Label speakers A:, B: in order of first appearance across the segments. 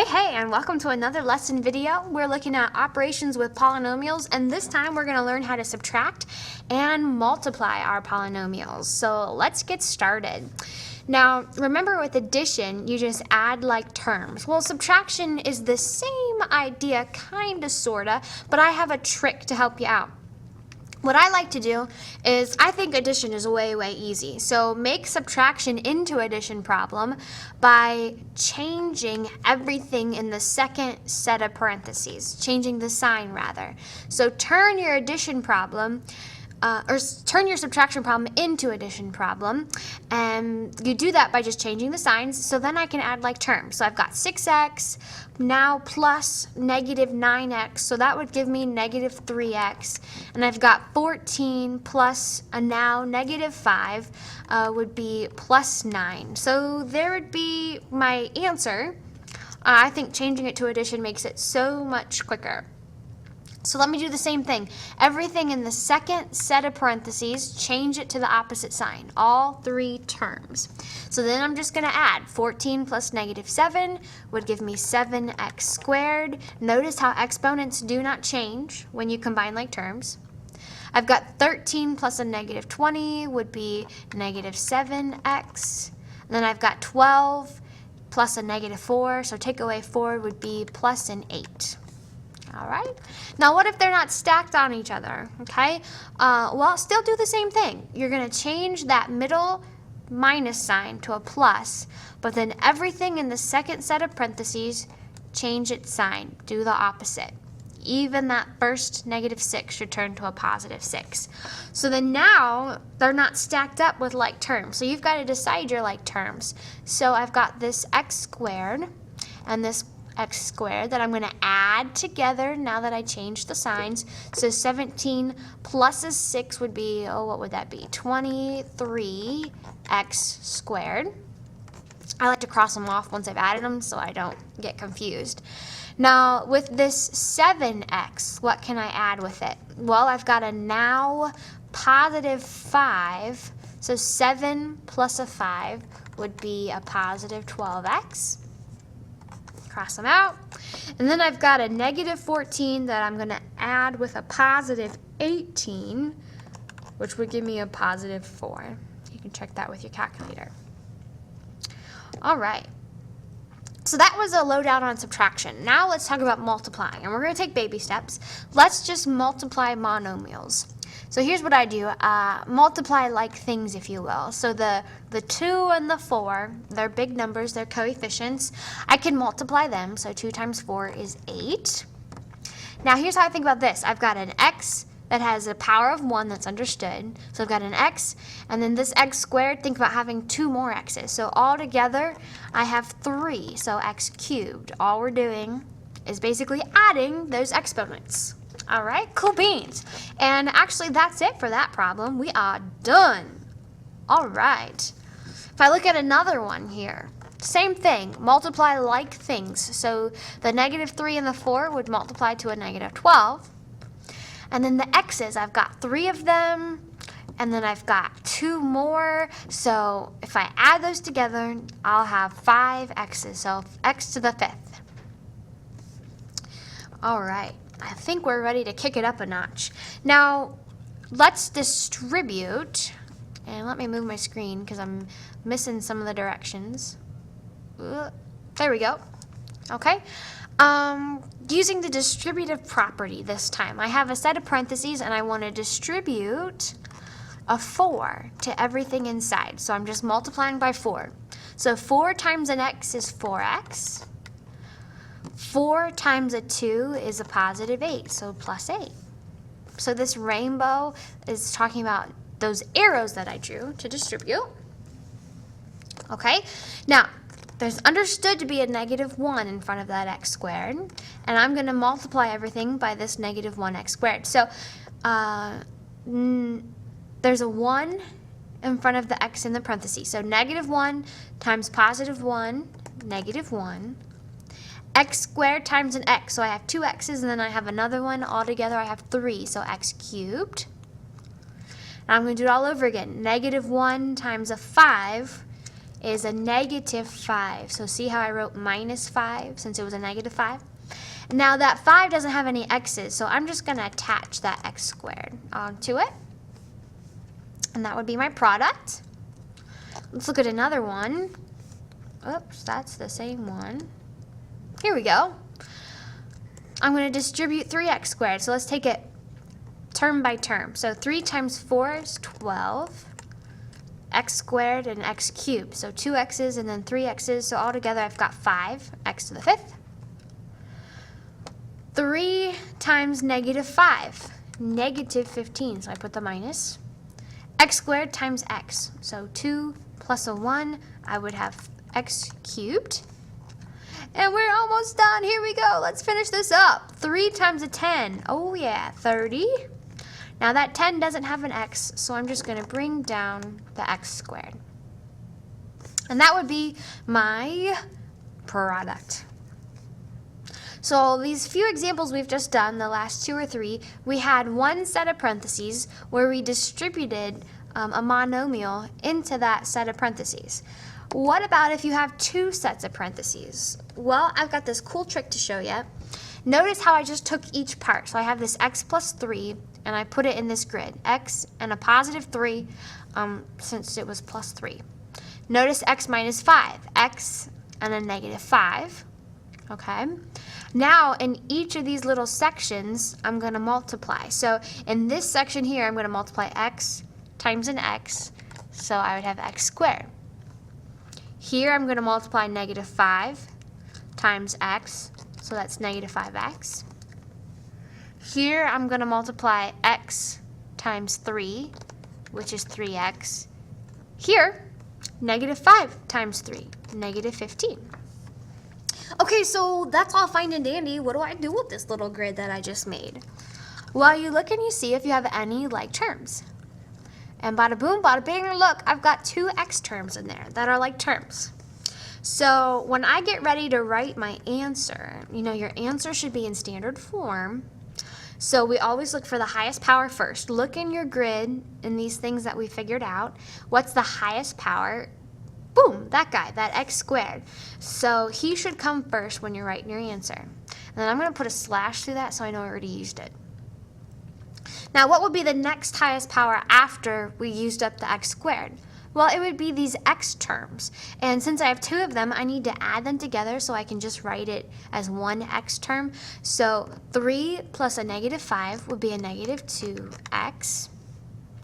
A: Hey, and welcome to another lesson video. We're looking at operations with polynomials, and this time we're going to learn how to subtract and multiply our polynomials. So let's get started. Now, remember with addition, you just add like terms. Well, subtraction is the same idea, kinda, sorta, but I have a trick to help you out. What I like to do is, I think addition is way easy. So make subtraction into addition problem by changing everything in the second set of parentheses, changing the sign rather. So turn your addition problem, turn your subtraction problem into addition problem, and you do that by just changing the signs. So then I can add like terms. So I've got 6x now plus negative 9x, so that would give me negative 3x, and I've got 14 plus a now negative 5 would be plus 9. So there would be my answer. I think changing it to addition makes it so much quicker. So let me do the same thing. Everything in the second set of parentheses, change it to the opposite sign, all three terms. So then I'm just going to add 14 plus negative 7 would give me 7x squared. Notice how exponents do not change when you combine like terms. I've got 13 plus a negative 20 would be negative 7x. And then I've got 12 plus a negative 4, so take away 4 would be plus an 8. All right. Now, what if they're not stacked on each other? Okay. Well, still do the same thing. You're going to change that middle minus sign to a plus, but then everything in the second set of parentheses, change its sign. Do the opposite. Even that first negative 6 should turn to a positive 6. So then now they're not stacked up with like terms. So you've got to decide your like terms. So I've got this x squared and this x squared that I'm going to add together now that I changed the signs. So 17 plus a 6 would be, what would that be? 23x squared. I like to cross them off once I've added them so I don't get confused. Now with this 7x, what can I add with it? Well, I've got a now positive 5. So 7 plus a 5 would be a positive 12x. Cross them out. And then I've got a negative 14 that I'm going to add with a positive 18, which would give me a positive 4. You can check that with your calculator. All right. So that was a lowdown on subtraction. Now let's talk about multiplying, and we're going to take baby steps. Let's just multiply monomials. So here's what I do, multiply like things, if you will. So the 2 and the 4, they're big numbers, they're coefficients. I can multiply them, so 2 times 4 is 8. Now here's how I think about this. I've got an x that has a power of 1 that's understood. So I've got an x, and then this x squared, think about having 2 more x's. So all together, I have 3, so x cubed. All we're doing is basically adding those exponents. All right, cool beans. And actually, that's it for that problem. We are done. All right. If I look at another one here, same thing, multiply like things. So the negative 3 and the 4 would multiply to a negative 12. And then the x's, I've got 3 of them, and then I've got 2 more. So if I add those together, I'll have 5 x's, so x to the 5th. All right. I think we're ready to kick it up a notch. Now, let's distribute, and let me move my screen because I'm missing some of the directions. There we go. Okay. Using the distributive property this time. I have a set of parentheses, and I want to distribute a 4 to everything inside. So I'm just multiplying by 4. So 4 times an x is 4x. 4 times a 2 is a positive 8, so plus 8. So this rainbow is talking about those arrows that I drew to distribute. Okay, now there's understood to be a negative 1 in front of that x squared, and I'm going to multiply everything by this negative 1x squared. So there's a 1 in front of the x in the parentheses. So negative 1 times positive 1, negative 1. X squared times an x, so I have 2 x's, and then I have another one. Altogether I have 3, so x cubed. Now I'm going to do it all over again. Negative 1 times a 5 is a negative 5. So see how I wrote minus 5 since it was a negative 5? Now that 5 doesn't have any x's, so I'm just going to attach that x squared onto it. And that would be my product. Let's look at another one. Oops, that's the same one. Here we go. I'm going to distribute 3x squared. So let's take it term by term. So 3 times 4 is 12. X squared and x cubed. So 2 x's and then 3 x's. So altogether I've got 5, x to the 5th. 3 times negative 5, negative 15. So I put the minus. X squared times x. So 2 plus a 1, I would have x cubed. And we're almost done. Here we go. Let's finish this up. 3 times a 10. Oh yeah, 30. Now that 10 doesn't have an x, so I'm just going to bring down the x squared. And that would be my product. So these few examples we've just done, the last 2 or 3, we had one set of parentheses where we distributed a monomial into that set of parentheses. What about if you have 2 sets of parentheses? Well, I've got this cool trick to show you. Notice how I just took each part. So I have this x plus 3, and I put it in this grid. X and a positive 3, since it was plus 3. Notice x minus 5. X and a negative 5. Okay? Now, in each of these little sections, I'm going to multiply. So in this section here, I'm going to multiply x times an x. So I would have x squared. Here, I'm going to multiply negative 5 times x. So that's negative 5x. Here, I'm going to multiply x times 3, which is 3x. Here, negative 5 times 3, negative 15. Okay, so that's all fine and dandy. What do I do with this little grid that I just made? Well, you look and you see if you have any like terms. And bada boom, bada bing, look, I've got 2 x terms in there that are like terms. So when I get ready to write my answer, you know, your answer should be in standard form. So we always look for the highest power first. Look in your grid in these things that we figured out. What's the highest power? Boom, that guy, that x squared. So he should come first when you're writing your answer. And then I'm going to put a slash through that so I know I already used it. Now, what would be the next highest power after we used up the x squared? Well, it would be these x terms. And since I have 2 of them, I need to add them together so I can just write it as one x term. So 3 plus a negative 5 would be a negative 2x.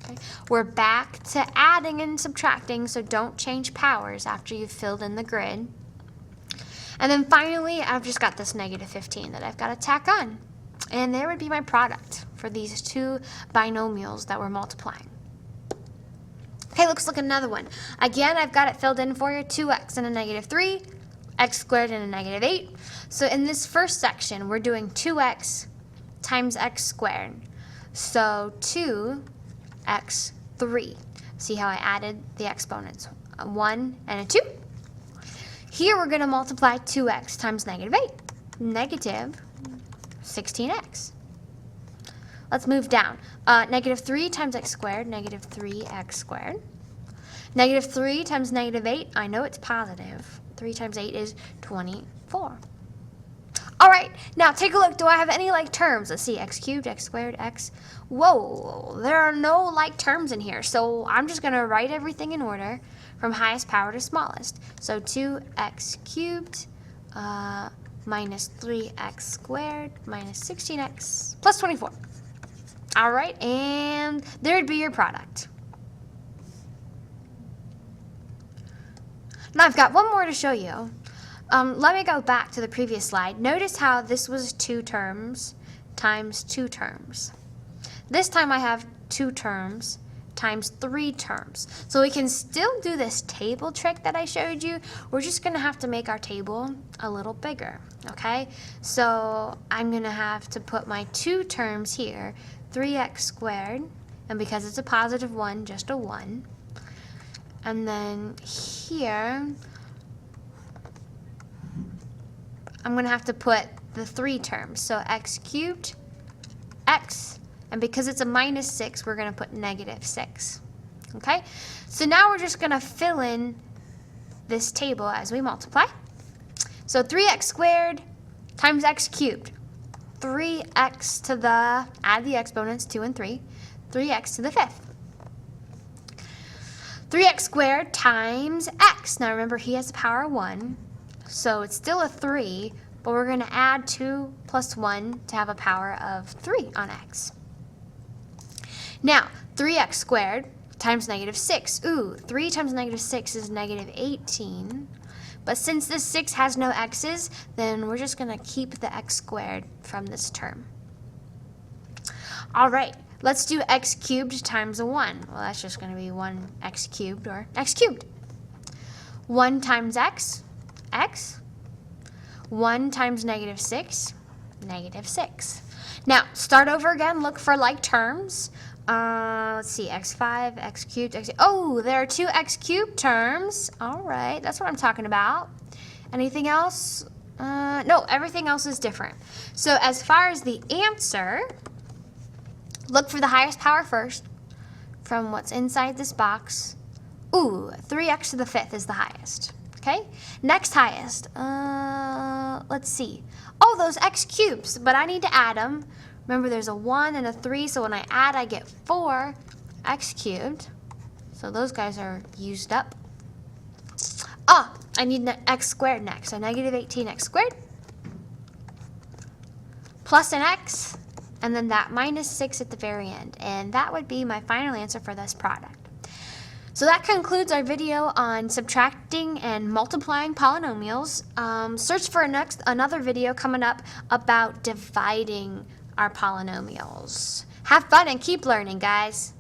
A: Okay. We're back to adding and subtracting, so don't change powers after you've filled in the grid. And then finally, I've just got this negative 15 that I've got to tack on. And there would be my product for these 2 binomials that we're multiplying. Okay, let's look at another one. Again, I've got it filled in for you, 2x and a negative 3, x squared and a negative 8. So in this first section, we're doing 2x times x squared. So 2x 3. See how I added the exponents, a 1 and a 2. Here we're going to multiply 2x times negative 8, negative 16x. Let's move down. Negative 3 times x squared, negative 3x squared. Negative 3 times negative 8, I know it's positive. 3 times 8 is 24. All right, now take a look. Do I have any like terms? Let's see, x cubed, x squared, x. Whoa, there are no like terms in here. So I'm just going to write everything in order from highest power to smallest. So 2x cubed minus 3x squared minus 16x plus 24. All right, and there'd be your product. Now I've got one more to show you. Let me go back to the previous slide. Notice how this was 2 terms times 2 terms. This time I have 2 terms times 3 terms. So we can still do this table trick that I showed you. We're just going to have to make our table a little bigger, okay? So I'm going to have to put my 2 terms here, 3x squared, and because it's a positive 1, just a 1. And then here, I'm going to have to put the 3 terms. So x cubed, x, and because it's a minus 6, we're going to put negative 6. Okay? So now we're just going to fill in this table as we multiply. So 3x squared times x cubed. 3x to the, add the exponents, 2 and 3, 3x to the 5th. 3x squared times x. Now remember, he has the power of 1, so it's still a 3, but we're going to add 2 plus 1 to have a power of 3 on x. Now, 3x squared times negative 6. Ooh, 3 times negative 6 is negative 18. But since this 6 has no x's, then we're just going to keep the x squared from this term. All right, let's do x cubed times a 1. Well, that's just going to be 1x cubed, or x cubed. 1 times x, x. 1 times negative 6, negative 6. Now, start over again, look for like terms. Let's see, x5, x cubed, x. Oh, there are 2 x cubed terms. All right, that's what I'm talking about. Anything else? No, everything else is different. So as far as the answer, look for the highest power first from what's inside this box. Ooh, 3x to the 5th is the highest. Okay, next highest. Let's see. Oh, those x cubes, but I need to add them. Remember, there's a 1 and a 3, so when I add, I get 4x cubed. So those guys are used up. Oh, I need an x squared next. So negative 18x squared plus an x, and then that minus 6 at the very end. And that would be my final answer for this product. So that concludes our video on subtracting and multiplying polynomials. Search for another video coming up about dividing our polynomials. Have fun and keep learning, guys.